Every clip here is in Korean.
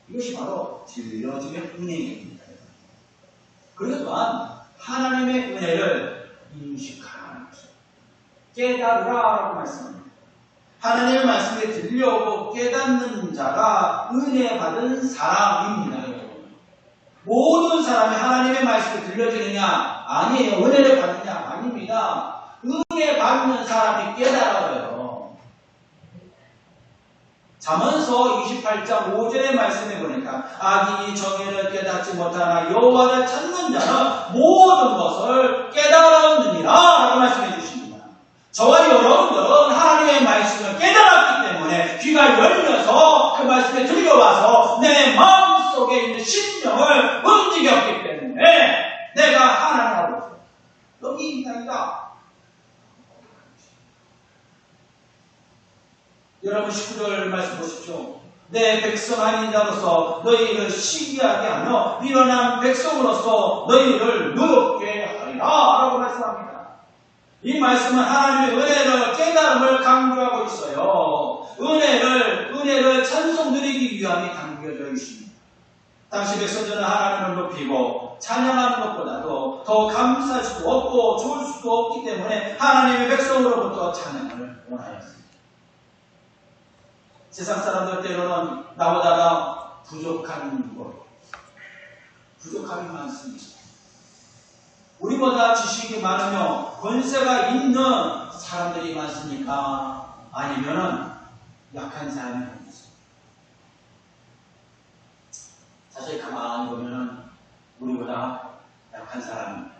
이것이 바로 들려지는 은혜입니다. 그리고 또한 하나님의 은혜를 인식하라는 것입니다. 깨달으라라고 말씀합니다. 하나님의 말씀에 들려오고 깨닫는 자가 은혜 받은 사람입니다. 여러분. 모든 사람이 하나님의 말씀이 들려지느냐? 아니에요. 은혜를 받느냐? 아닙니다. 은혜 받는 사람이 깨달아요. 잠언서 28장 5절의 말씀에 보니까 악인이 정의를 깨닫지 못하나 여호와를 찾는 자는 모든 것을 깨달았느니라 라고 말씀해 주십니다. 저와 여러분들은 하나님의 말씀을 깨달았기 때문에 귀가 열려서 그 말씀에 들려와서 내 마음속에 있는 심령을 움직였기 때문에 내가 하나님하고 여기 있다. 여러분 19절 말씀 보십시오. 내 백성 아닌 자로서 너희를 시기하게 하며 미련한 백성으로서 너희를 노엽게 하리라 라고 말씀합니다. 이 말씀은 하나님의 은혜를 깨달음을 강조하고 있어요. 은혜를 찬송 드리기 위함이 담겨져 있습니다. 당시 백성들은 하나님을 높이고 찬양하는 것보다도 더 감사할 수도 없고 좋을 수도 없기 때문에 하나님의 백성으로부터 찬양을 원하였습니다. 세상 사람들 때로는 나보다가 부족함이 많습니다. 우리보다 지식이 많으며 권세가 있는 사람들이 많습니까? 아니면은 약한 사람이 많습니까? 사실 가만히 보면은 우리보다 약한 사람,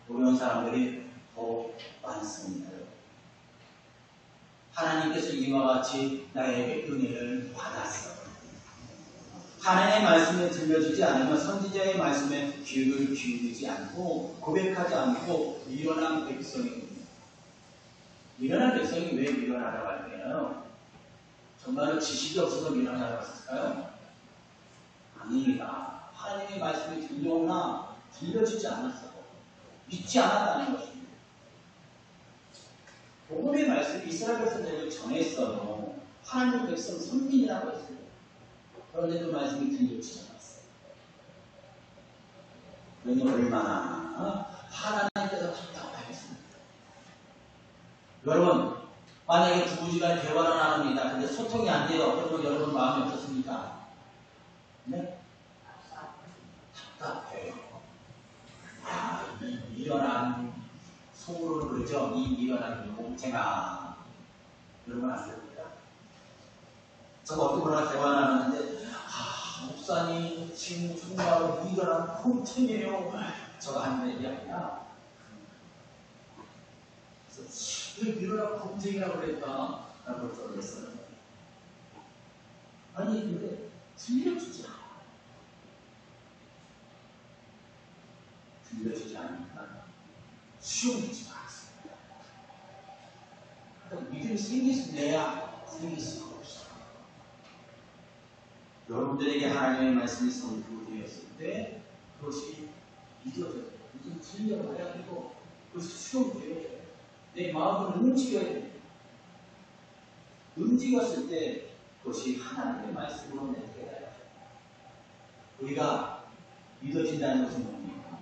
어려운 사람들이 더 많습니다. 하나님께서 이와 같이 나에게 은혜를 받았어. 하나님의 말씀에 들려주지 않으면 선지자의 말씀에 귀를 기울이지 않고 고백하지 않고 미련한 백성입니다. 미련한 백성이 왜 미련하다고 할까요? 정말로 지식이 없어서 미련하다고 했을까요? 아닙니다. 하나님의 말씀이 들려오나 들려주지 않았어. 믿지 않았다는 것입니다. 복음의 말씀이 이스라엘 백성들에게 전했어요. 하나님 백성 선민이라고 했어요. 그런데 그 말씀이 들려주지 않았어요. 그러니 얼마나 하나님께서 답답하겠습니까? 여러분, 만약에 부부지간 대화를 나눕니다. 근데 소통이 안 돼요. 그러면 여러분 마음이 어떻습니까? 네? 답답해요. 이 미련한 소를 그러죠. 이 미련한 곰탱아. 여러분 안 됩니다. 제가 어떤 분과 대화 나눴는데 목사님 지금 정말 미련한 곰탱이에요. 제가 하는 얘기 아니야. 그래서 왜 미련한 곰탱이라고 그랬다? 라고 그랬어요. 아니 근데 들려주지 않아. 들려주지 않으니까 수용되지 않았습니다. 믿음이 생길 수 내야 생길 수가 없어. 여러분들에게 하나님의 말씀이 선포되었을 때 그것이 믿어져요. 무슨 들려봐야 되고 그것이 수용되어야 돼요. 내 마음을 움직여야 돼요. 움직였을 때 그것이 하나님의 말씀으로 내게 돼요. 우리가 믿어진다는 것은 뭡니까?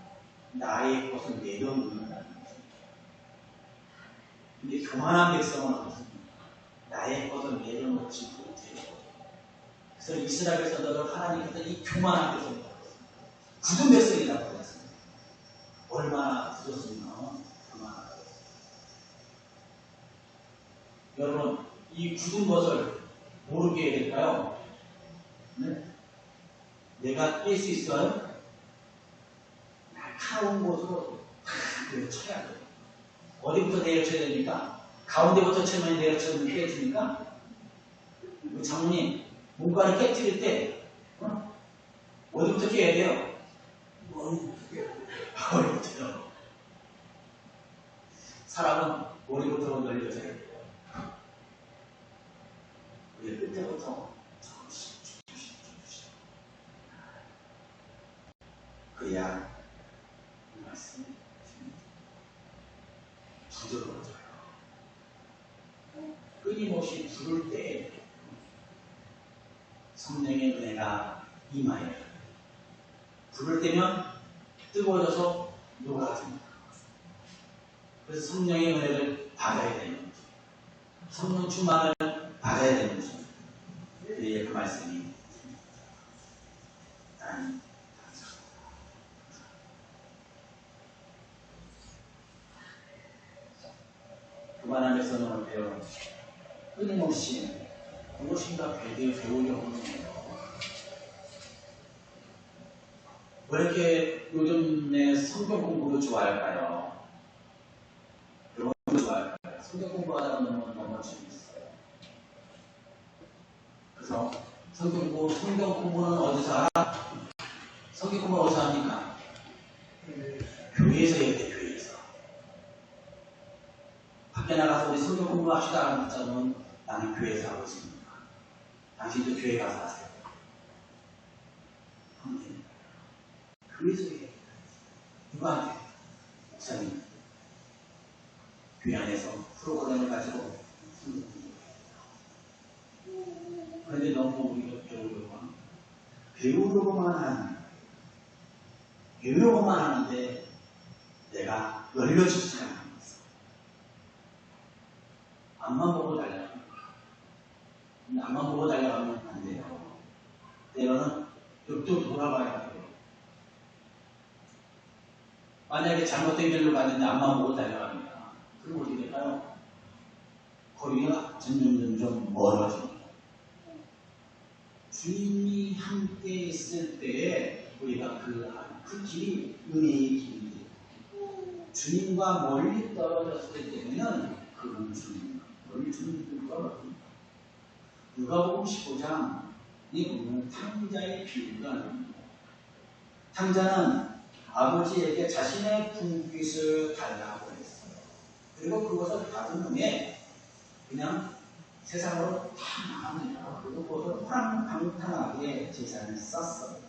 나의 것을 내려놓는다는 것입니다. 근데 교만한 백성은 어떻습니까? 나의 것을 내려놓지 못해요. 그래서 이스라엘 백성들은 하나님께서 이 교만한 백성이라고 했습니다. 굳은 백성이라고 했습니다. 얼마나 굳었습니까? 교만하다. 여러분, 이 굳은 것을 모르게 해야 될까요? 네? 내가 깰 수 있어요? 날카로운 곳으로 내려쳐야 돼요. 어디부터 내려쳐야 됩니까? 가운데부터 치면 내려쳐면 깨집니까? 장모님, 뭔가를 깨뜨릴 때 어디부터 깨야 돼요? 머리부터요. 사람은 머리부터 열려져야 돼요. 우리 끝에부터 그래야 이 말씀이 부드러워져요. 끊임없이 부를 때 성령의 은혜가 이마에 불을 떼면 뜨거워져서 녹아집니다. 그래서 성령의 은혜를 받아야 되는 거죠. 성령 충만을 받아야 되는 거죠. 예, 그 말씀이 하나님 감사합니다. 그만함에서 오늘 배워 끊임없이 무엇인가 배우려고 하는 거예요. 왜 이렇게 요즘에 성경 공부를 좋아할까요? 여러분 좋아할까요? 성경 공부하다 보면 너무 재밌어요. 그래서 성경 공부는 어디서 하라? 성경 공부는 어디서 합니까? 교회에서 해야 돼, 교회에서. 밖에 나가서 우리 성경 공부합시다 하는 자는 나는 교회에서 하고 있습니다. 당신도 교회 가서 하세요. 하면 됩니다. 교회에서 해야 돼. 누구한테? 목사님. 교회 안에서 프로그램을 가지고 성경 공부해요. 그런데 너무 우리가 배우려고만 하는데 내가 열려지지 않는 거죠. 앞만 보고 달려가면 앞만 보고 달려가면 안 돼요. 때로는 옆도 돌아봐야 돼요. 만약에 잘못된 길로 갔는데 앞만 보고 달려갑니다. 그럼 어떻게 될까요? 거리가 점점 멀어집니다. 주님이 함께 있을 때에 우리가 그 길이 은혜의 길인데 주님과 멀리 떨어졌을 때는 그건 멀리 주님과 떨어집니다. 누가복음 15장이 보면 탕자의 비유가 나옵니다. 탕자는 아버지에게 자신의 분깃을 달라고 했어요. 그리고 그것을 받은 후에 그냥 세상으로 다 나갑니다. 그리고 그것을 호랑방탕하게 재산을 썼어요.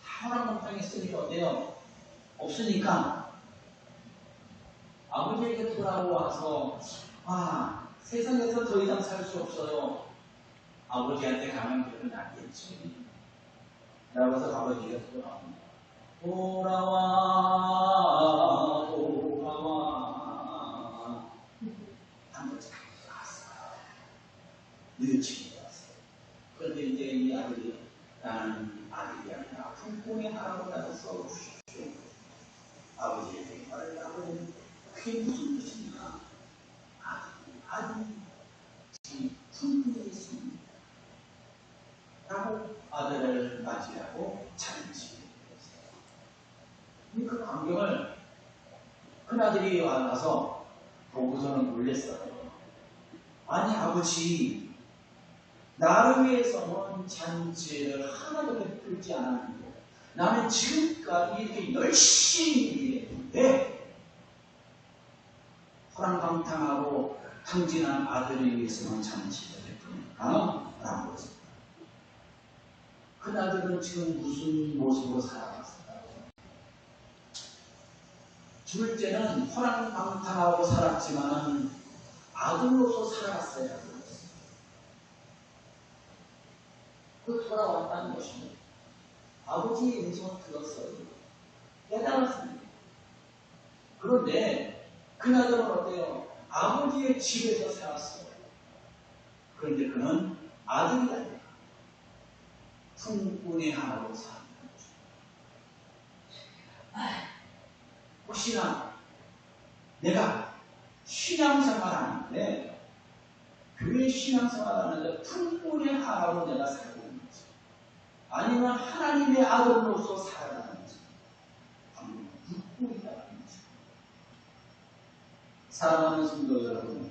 다 호랑방탕에 쓰니까 어때요? 없으니까 아버지에게 돌아와서 세상에서 더 이상 살 수 없어요. 아버지한테 가면 그래도 낫겠지. 라고 해서 아버지가 돌아옵니다. 돌아와 한 번씩 왔어요. 뉘우치게 왔어요. 그런데 이제 이 아들이 나는 아들이 아니라 품꾼의 할아버지라고 써주십시오. 아버지에게 말을 아버지는 그게 무슨 뜻이냐? 아들이 품꾼에 있습니다. 라고 아들을 맞이하고 잔치했어요. 그 광경을 큰아들이 와서 보고서는 놀랬어요. 아니 아버지, 나를 위해서는 잔치를 하나도 베풀지 않았는데 나는 지금까지 이렇게 열심히 일했는데 호랑방탕하고 탕진한 아들을 위해서는 잔치를 베풀까? 라고 했습니다. 큰아들은 지금 무슨 모습으로 살아갔을까요? 죽을 때는 호랑방탕하고 살았지만 아들로서 살아갔어야 했어요. 그 돌아왔다는 것입니다. 아버지의 음성을 들었어요. 깨달았습니다. 그런데 그날은 어때요? 아버지의 집에서 살았어요. 그런데 그는 아들이 아니라 품꾼의 하나로 사는 거죠. 혹시나 내가 신앙생활 하는데 교회 신앙생활 하는데 품꾼의 하나로 내가 살고 있는 거지, 아니면 하나님의 아들로서 살아가는 거지, 아니면 묻고 있다는 거지. 사랑하는 성도 여러분,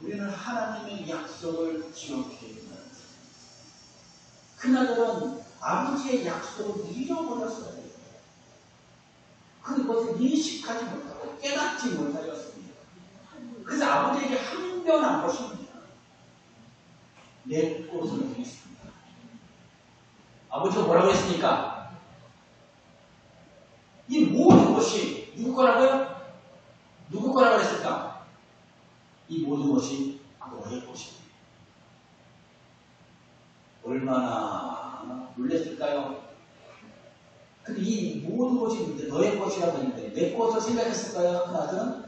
우리는 하나님의 약속을 기억해야 됩니다. 그날은 아버지의 약속을 잊어버렸어요. 그것을 인식하지 못하고 깨닫지 못하였습니다. 그래서 아버지에게 항변한 것입니다. 내 꽃을 드리겠습니다. 아버지가 뭐라고 했습니까? 이 모든 것이 누구 거라고요? 누구 거라고 했을까? 이 모든 것이 너의 것입니다. 얼마 얼마나 놀랬을까요? 근데 이 모든 것이 너의 것이라고 했는데 내 것을 생각했을까요? 그 아들은?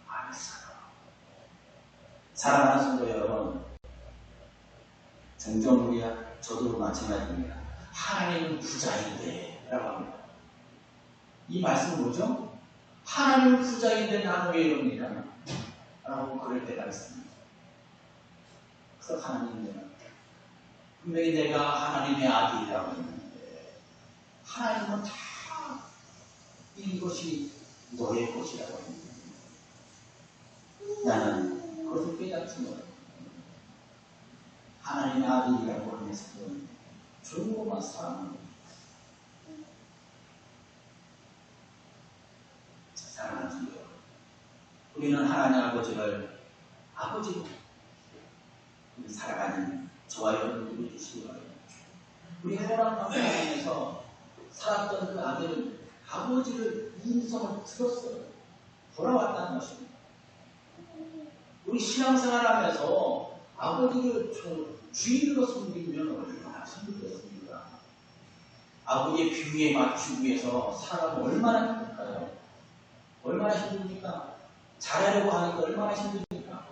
안 했어요. 사랑하는 성도 여러분, 종종 우리야 저도 마찬가지입니다. 하나님은 부자인데 라고 합니다. 이 말씀은 뭐죠? 하나님은 부자인데 나는 왜 이럽니까? 라고 그럴 때가 있습니다. 그래서 하나님은 분명히 내가 하나님의 아들이라고 했는데 하나님은 다 이것이 너의 것이라고 했는데 나는 그것을 깨닫지 못했다. 하나님의 아들이라고 하면서 조금만 사랑하는 거예요. 사랑하는 성도 여러분, 우리는 하나님 아버지를 아버지로 살아가는 저와 여러분들이 되시기 바랍니다. 우리 허락한 환경에서 살았던 그 아들은 아버지를 인성을 들었어요. 돌아왔다는 것입니다. 우리 신앙생활하면서 아버지를 주인으로 섬기면 얼마나 힘들겠습니까? 아버지의 비유에 맞추기 위해서 살아가면 얼마나 힘들까요? 얼마나 힘듭니까? 잘하려고 하니까 얼마나 힘듭니까?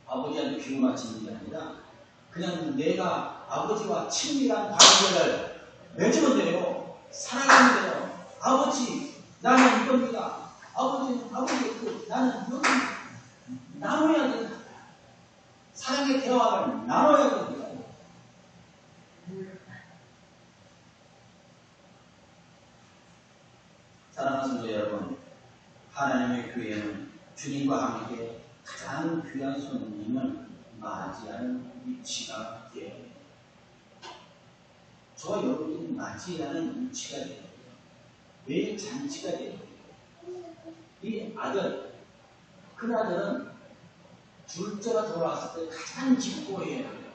아버지한테 비유 맞추는 게 아니라 그냥 내가 아버지와 친밀한 관계를 맺으면 돼요. 살아가면 돼요. 아버지, 나는 이겁니다. 아버지, 나는 이겁니다. 나눠야 된다. 사랑의 대화를 나눠야 됩니다. 사랑하는 성도 여러분, 하나님의 교회는 주님과 함께 가장 귀한 손님을 맞이하는 위치가 되어야 됩니다. 저와 여러분이 맞이하는 위치가 되어야 돼요. 매일 잔치가 되어야 돼요. 이 아들, 그 아들은 둘째가 돌아왔을 때 가장 기뻐해야 돼요.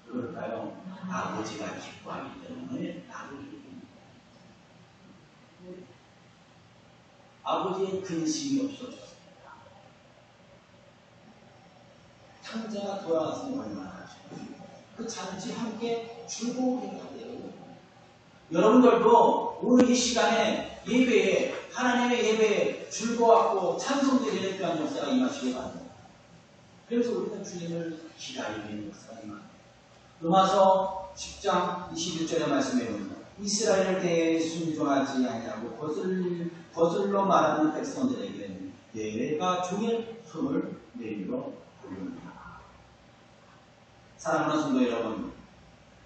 그럴까요? 아버지가 기뻐하기 때문에 나도 기쁩니다. 아버지의 근심이 없어졌습니다. 형제가 돌아왔으면 얼마나 좋습니까? 그 잔치 함께 즐거우게 해야 돼요. 여러분들도 오늘 이 시간에 예배에, 하나님의 예배에 즐거웠고 찬송드리는 귀한 역사가 임하시기 바랍니다. 그래서 우리는 주님을 기다리는 역사가 임합니다. 로마서 10장 21절의 말씀에 보면 이스라엘을 대해 순종하지 아니하고 거슬러 말하는 백성들에게 내가 종의 손을 내밀어 보릅니다. 사랑하는 성도 여러분,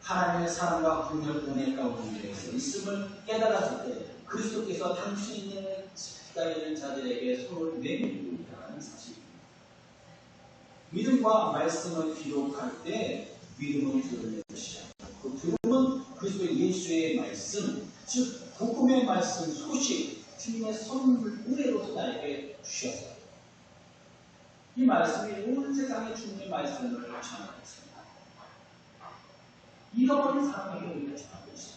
하나님의 사랑과 긍휼 은혜 가운데에서 있음을 깨달았을 때 그리스도께서 당신의 기다리는 자들에게 손을 내밀고 있다는 사실입니다. 믿음과 말씀을 기록할 때 믿음은 들을 것이야. 그 들음은 그리스도 예수의 말씀, 즉 복음의 말씀, 소식, 주님의 선물, 은혜로서 나에게 주셨어요. 이 말씀이 온 세상에 주님의 말씀을 전하고 있습니다. 잃어버린 사람에게 우리가 전하고 있습니다.